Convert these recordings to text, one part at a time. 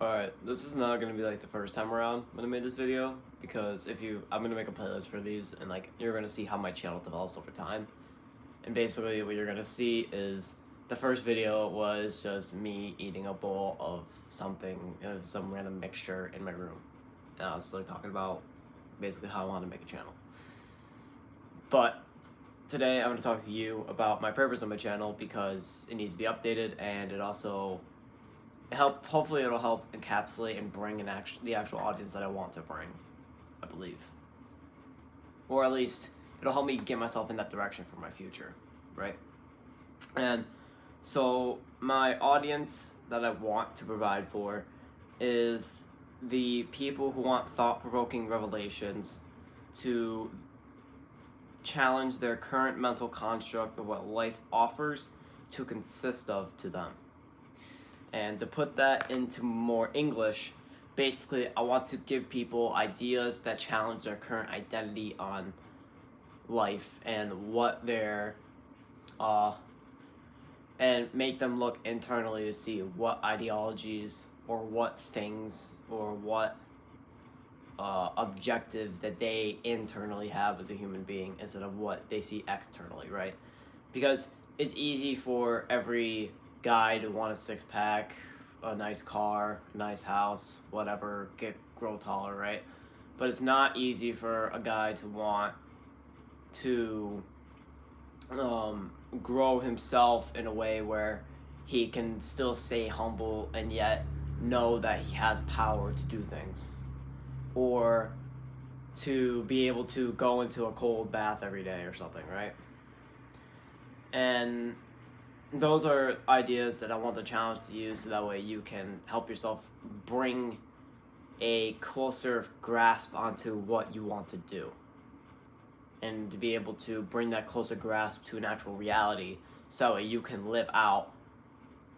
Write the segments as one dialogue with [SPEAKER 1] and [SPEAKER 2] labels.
[SPEAKER 1] Alright, this is not gonna be like the first time around when I made this video, because I'm gonna make a playlist for these, and like, you're gonna see how my channel develops over time. And basically what you're gonna see is, the first video was just me eating a bowl of something, some random mixture in my room. And I was like talking about basically how I want to make a channel. But today I'm gonna talk to you about my purpose on my channel, because it needs to be updated, and it also hopefully it'll help encapsulate and bring the actual audience that I want to bring, I believe. Or at least it'll help me get myself in that direction for my future, right? And so my audience that I want to provide for is the people who want thought-provoking revelations to challenge their current mental construct of what life offers to consist of to them. And to put that into more English, basically I want to give people ideas that challenge their current identity on life and what their and make them look internally to see what ideologies or what things or what objectives that they internally have as a human being instead of what they see externally, right? Because it's easy for every guy to want a six-pack, a nice car, nice house, whatever, grow taller, right? But it's not easy for a guy to want to grow himself in a way where he can still stay humble and yet know that he has power to do things, or to be able to go into a cold bath every day or something, right? And those are ideas that I want the challenge to use, so that way you can help yourself bring a closer grasp onto what you want to do, and to be able to bring that closer grasp to an actual reality, so that you can live out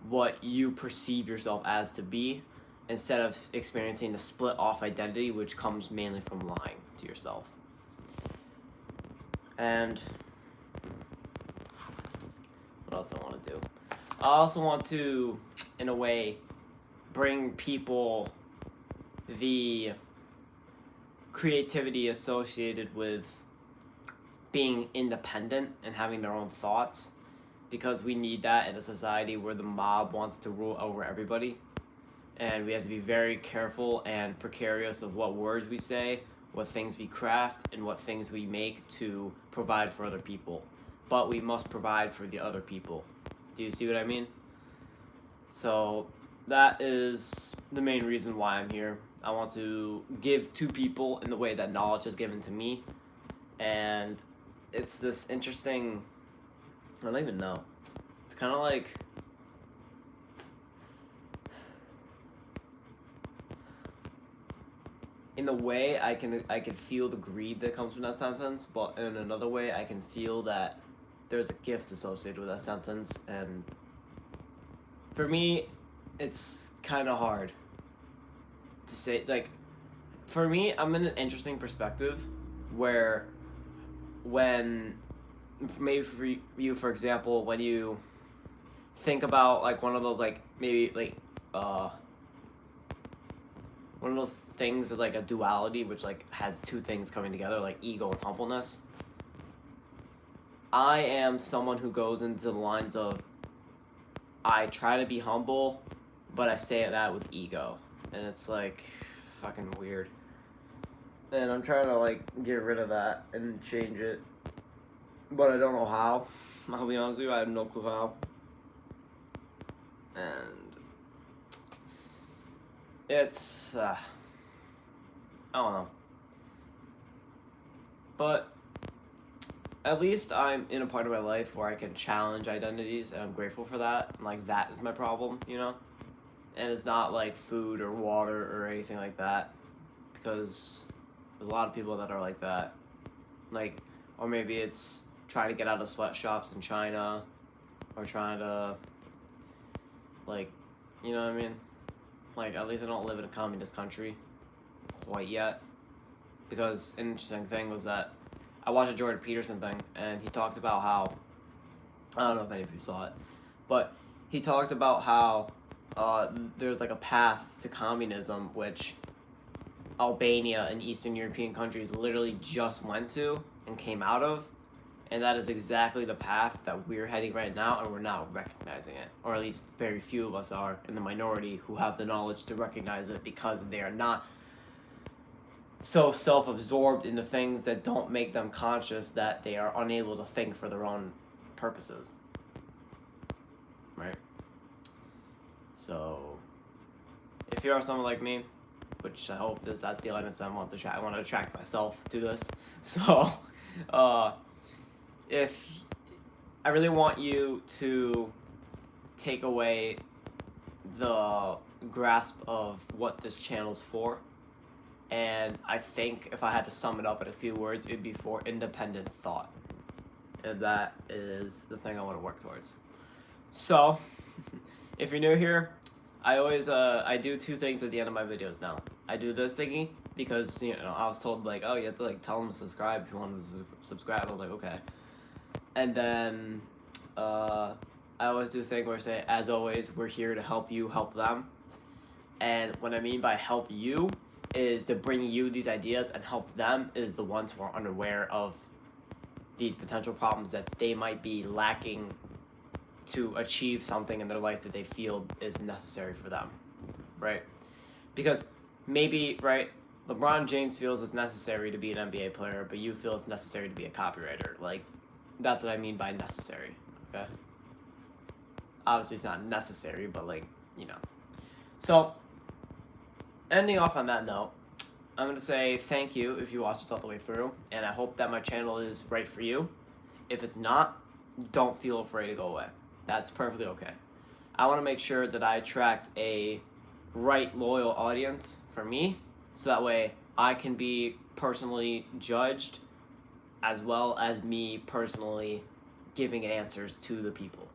[SPEAKER 1] what you perceive yourself as to be, instead of experiencing the split off identity, which comes mainly from lying to yourself. And what else do I want to do? I also want to, in a way, bring people the creativity associated with being independent and having their own thoughts, because we need that in a society where the mob wants to rule over everybody. And we have to be very careful and precarious of what words we say, what things we craft, and what things we make to provide for other people. But we must provide for the other people. Do you see what I mean? So that is the main reason why I'm here. I want to give to people in the way that knowledge is given to me. And it's this interesting, I don't even know. It's kind of like, in a way, I can feel the greed that comes from that sentence, but in another way, I can feel that there's a gift associated with that sentence. And for me, it's kind of hard to say. Like, for me, I'm in an interesting perspective where, when maybe for you, for example, when you think about like one of those, like maybe like one of those things is like a duality, which like has two things coming together, like ego and humbleness. I am someone who goes into the lines of, I try to be humble, but I say that with ego, and it's like fucking weird. And I'm trying to like get rid of that and change it, but I don't know how. I'll be honest with you, I have no clue how. And it's I don't know. But at least I'm in a part of my life where I can challenge identities, and I'm grateful for that. And like, that is my problem, you know? And it's not like food or water or anything like that, because there's a lot of people that are like that. Like, or maybe it's trying to get out of sweatshops in China, or trying to, like, you know what I mean? Like, at least I don't live in a communist country quite yet. Because an interesting thing was that I watched a Jordan Peterson thing, and he talked about how, I don't know if any of you saw it, but he talked about how there's like a path to communism, which Albania and Eastern European countries literally just went to and came out of. And that is exactly the path that we're heading right now, and we're not recognizing it. Or at least very few of us are in the minority who have the knowledge to recognize it, because they are not so self-absorbed in the things that don't make them conscious that they are unable to think for their own purposes. Right? So, if you are someone like me, which I hope that's the audience I want to attract. I want to attract myself to this. So, if I really want you to take away the grasp of what this channel's for, and I think if I had to sum it up in a few words, it'd be for independent thought. And that is the thing I want to work towards. So, if you're new here, I always I do two things at the end of my videos now. I do this thingy because, you know, I was told like, oh, you have to like tell them to subscribe if you want them to subscribe. I was like, okay. And then I always do a thing where I say, as always, we're here to help you help them. And what I mean by help you is to bring you these ideas, and help them is the ones who are unaware of these potential problems that they might be lacking to achieve something in their life that they feel is necessary for them, right? Because maybe, right, LeBron James feels it's necessary to be an NBA player, but you feel it's necessary to be a copywriter. Like, that's what I mean by necessary, okay? Obviously, it's not necessary, but, like, you know. So, ending off on that note, I'm going to say thank you if you watched this all the way through, and I hope that my channel is right for you. If it's not, don't feel afraid to go away. That's perfectly okay. I want to make sure that I attract a right, loyal audience for me, so that way I can be personally judged, as well as me personally giving answers to the people.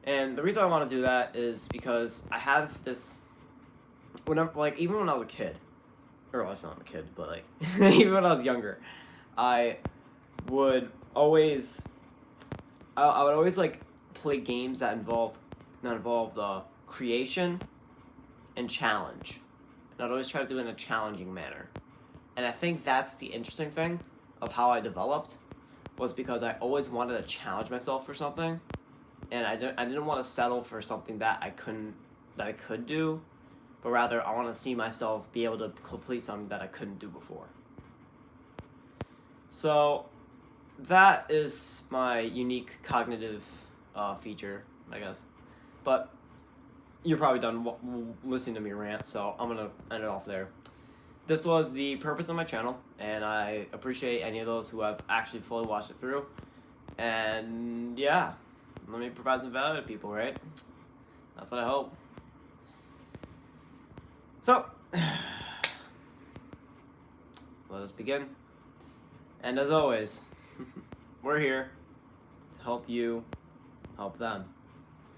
[SPEAKER 1] And the reason I want to do that is because I have this, even when I was a kid, or well, I'm a kid, but like, even when I was younger, I would always, I would always like play games that involve creation and challenge. And I'd always try to do it in a challenging manner. And I think that's the interesting thing of how I developed, was because I always wanted to challenge myself for something, and I didn't want to settle for something that I could do, but rather I want to see myself be able to complete something that I couldn't do before. So that is my unique cognitive feature, I guess. But you're probably done listening to me rant, so I'm gonna end it off there. This was the purpose of my channel, and I appreciate any of those who have actually fully watched it through. And yeah, let me provide some value to people, right? That's what I hope. So, let us begin. And as always, we're here to help you help them.